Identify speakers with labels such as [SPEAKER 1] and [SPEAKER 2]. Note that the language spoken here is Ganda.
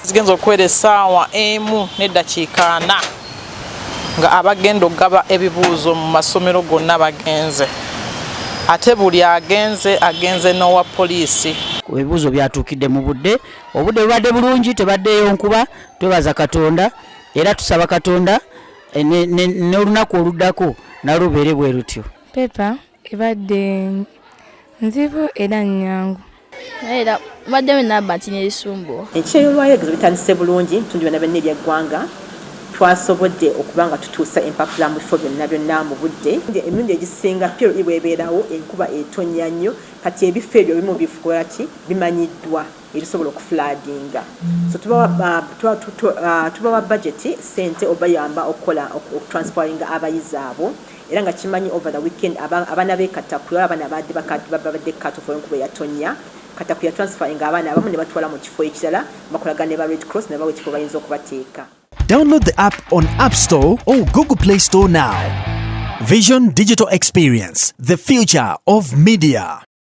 [SPEAKER 1] Zigenza okuwera essaawa emu n'eddakiika 4 nga abagenda okugaba ebibuuzo mu masomero gonna bagenze. Ate buli agenze n'owa poliisi.
[SPEAKER 2] Ebibuuzo byatuukidde mu budde. Obudde bubadde bulungi, tebaddeyo nkuba. Twebaza Katonda era tusaba Katonda n'olunaku oluddako nalwo lubeere bwe lutyo.
[SPEAKER 3] Pepa ebadde nzibu era nnyangu.
[SPEAKER 4] Era badde nabba nti n'ebisumbu.
[SPEAKER 5] Ekiseera olwaleero bitandise bulungi ntundi byonna byonna eby'eggwanga. Twasobodde okubanga tutuusa empapula mu bifo byonna mu budde. Emirundi egisinga PLE bw'ebeerawo enkuba etonnya nnyo kati ebifo ebyo bimu bifukola ki bimanyiddwa erisobola okufulaadinga. So tubawa budget sente obayamba okukola okutransportinga abayizi abo era nga kimanyi over the weekend abaana b'ekataku abaana babadde cut-off enkuba yatonnya kataku ya transferinga abaana abamu ne batwala mu kifo ekirala bakolagana ne ba Red Cross ne bawa ekifo bayinza okubateeka.
[SPEAKER 6] Download the app on App Store or Google Play Store now. Vision Digital Experience, the future of media.